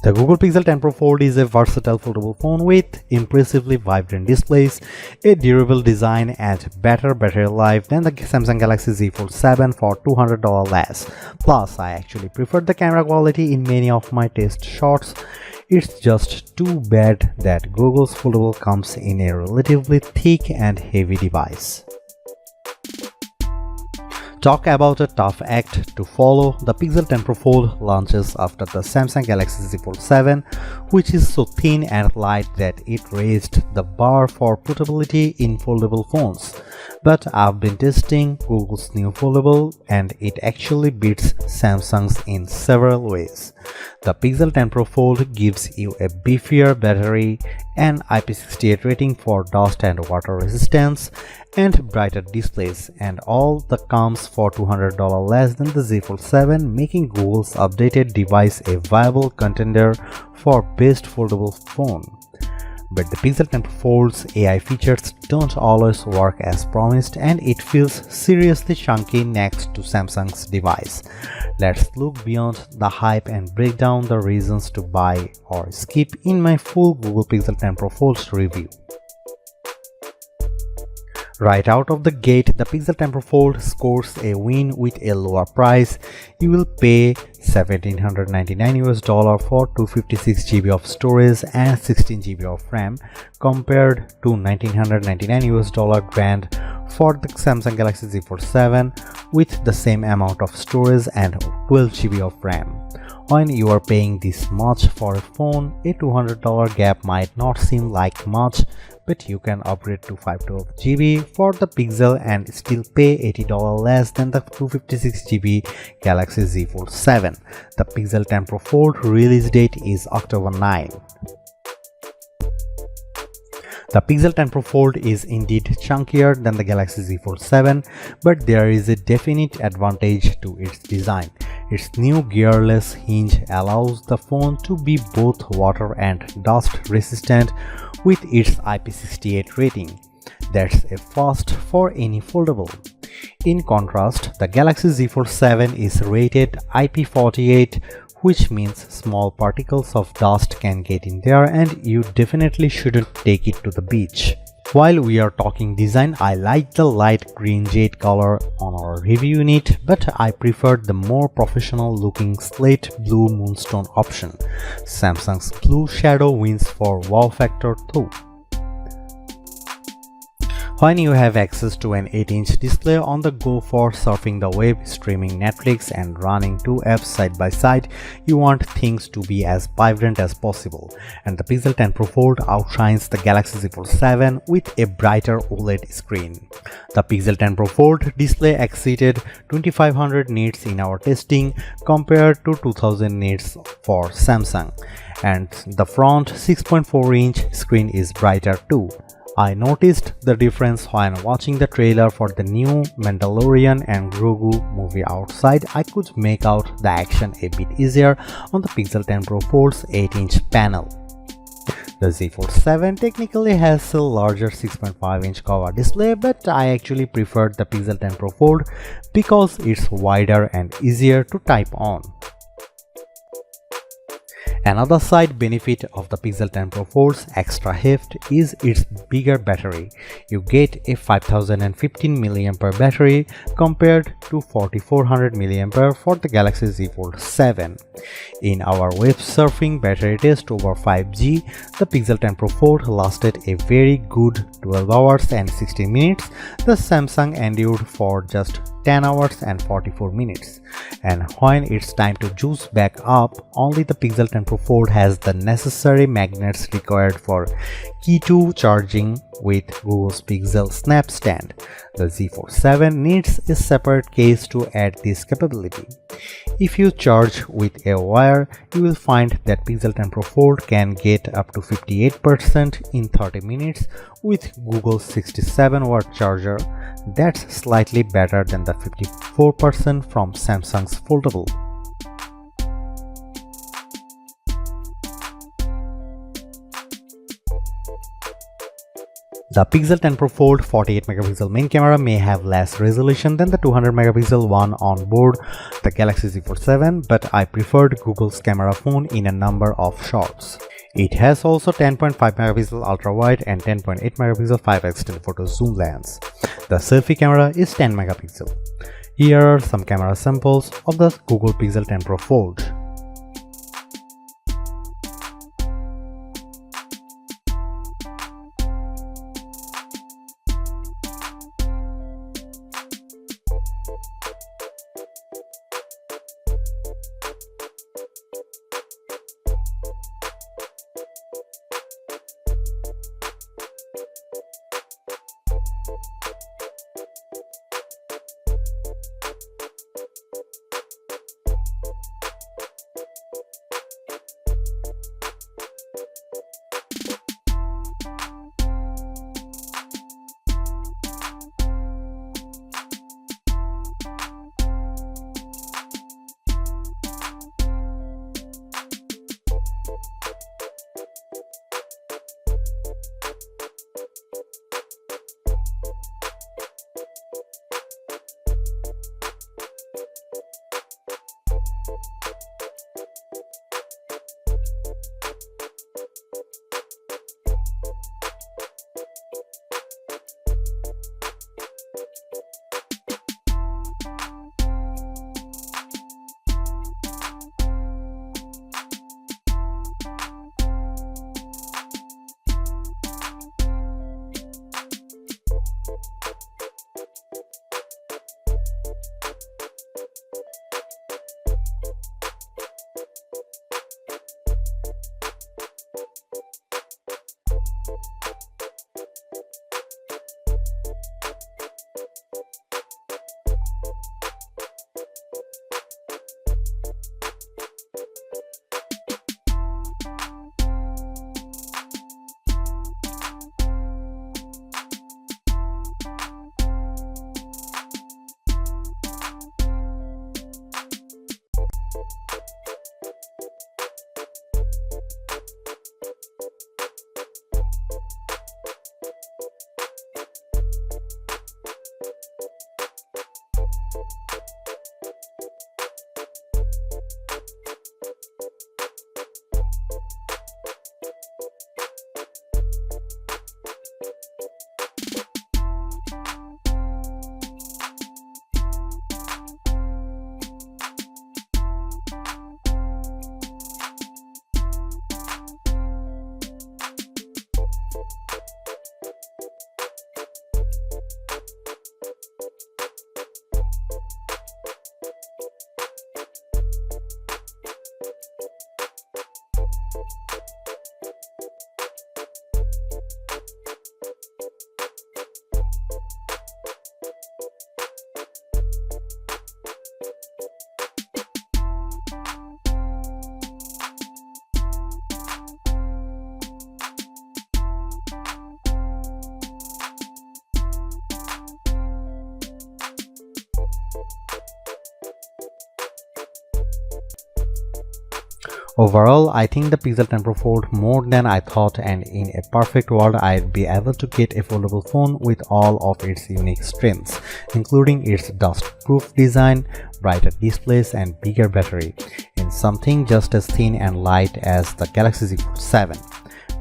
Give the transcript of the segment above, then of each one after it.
The Google Pixel 10 Pro Fold is a versatile foldable phone with impressively vibrant displays, a durable design, and better battery life than the Samsung Galaxy Z Fold 7 for $200 less. Plus, I actually prefer the camera quality in many of my test shots. It's just too bad that Google's Foldable comes in a relatively thick and heavy device. Talk about a tough act to follow. The Pixel 10 Pro Fold launches after the Samsung Galaxy Z Fold 7, which is so thin and light that it raised the bar for portability in foldable phones. But I've been testing Google's new Foldable and it actually beats Samsung's in several ways. The Pixel 10 Pro Fold gives you a beefier battery, an IP68 rating for dust and water resistance, and brighter displays, and all the comes for $200 less than the Z Fold 7, making Google's updated device a viable contender for best foldable phone. But the Pixel 10 Pro Fold's AI features don't always work as promised, and it feels seriously chunky next to Samsung's device. Let's look beyond the hype and break down the reasons to buy or skip in my full Google Pixel 10 Pro Fold review. Right out of the gate, the Pixel 10 Pro Fold scores a win with a lower price. You will pay $1,799 for 256 GB of storage and 16 GB of RAM compared to $1,999 grand for the Samsung Galaxy Z Fold 7 with the same amount of storage and 12 GB of RAM. When you are paying this much for a phone, a $200 gap might not seem like much, but you can upgrade to 512 GB for the Pixel and still pay $80 less than the 256 GB Galaxy Z Fold 7. The Pixel 10 Pro Fold release date is October 9. The Pixel 10 Pro Fold is indeed chunkier than the Galaxy Z Fold 7, but there is a definite advantage to its design. Its new gearless hinge allows the phone to be both water and dust resistant with its IP68 rating. That's a first for any foldable. In contrast, the Galaxy Z Fold 7 is rated IP48, which means small particles of dust can get in there and you definitely shouldn't take it to the beach. While we are talking design, I like the light green jade color on our review unit, but I preferred the more professional looking slate blue moonstone option. Samsung's blue shadow wins for wow factor though. When you have access to an 8-inch display on the go for surfing the web, streaming Netflix, and running two apps side by side, you want things to be as vibrant as possible. And the Pixel 10 Pro Fold outshines the Galaxy Z Fold 7 with a brighter OLED screen. The Pixel 10 Pro Fold display exceeded 2500 nits in our testing compared to 2000 nits for Samsung. And the front 6.4-inch screen is brighter too. I noticed the difference when watching the trailer for the new Mandalorian and Grogu movie outside. I could make out the action a bit easier on the Pixel 10 Pro Fold's 8-inch panel. The Z Fold 7 technically has a larger 6.5-inch cover display, but I actually preferred the Pixel 10 Pro Fold because it's wider and easier to type on. Another side benefit of the Pixel 10 Pro Fold's extra heft is its bigger battery. You get a 5015 mAh battery compared to 4400 mAh for the Galaxy Z Fold 7. In our web surfing battery test over 5G, the Pixel 10 Pro Fold lasted a very good 12 hours and 16 minutes. The Samsung endured for just 10 hours and 44 minutes. And when it's time to juice back up, only the Pixel 10 Pro Fold has the necessary magnets required for Key 2 charging with Google's PixelSnap stand. The Z Fold 7 needs a separate case to add this capability. If you charge with a wire, you will find that Pixel 10 Pro Fold can get up to 58% in 30 minutes with Google's 67-watt charger. That's slightly better than the 54% from Samsung's Foldable. The Pixel 10 Pro Fold 48 megapixel main camera may have less resolution than the 200 megapixel one on board the Galaxy Z Fold 7, but I preferred Google's camera phone in a number of shots. It has also 10.5 megapixel ultra wide and 10.8 megapixel 5x telephoto zoom lens. The selfie camera is 10 megapixel. Here are some camera samples of the Google Pixel 10 Pro Fold. Overall, I think the Pixel 10 Pro Fold more than I thought, and in a perfect world I'd be able to get a foldable phone with all of its unique strengths, including its dust-proof design, brighter displays and bigger battery, in something just as thin and light as the Galaxy Z Fold 7.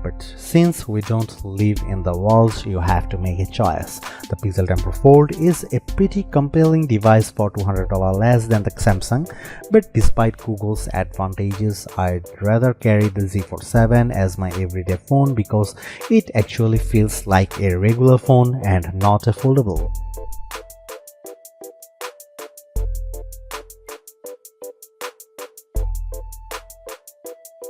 But since we don't live in the world, you have to make a choice. The Pixel 10 Pro Fold is a pretty compelling device for $200 less than the Samsung, but despite Google's advantages, I'd rather carry the Z Fold 7 as my everyday phone because it actually feels like a regular phone and not a foldable.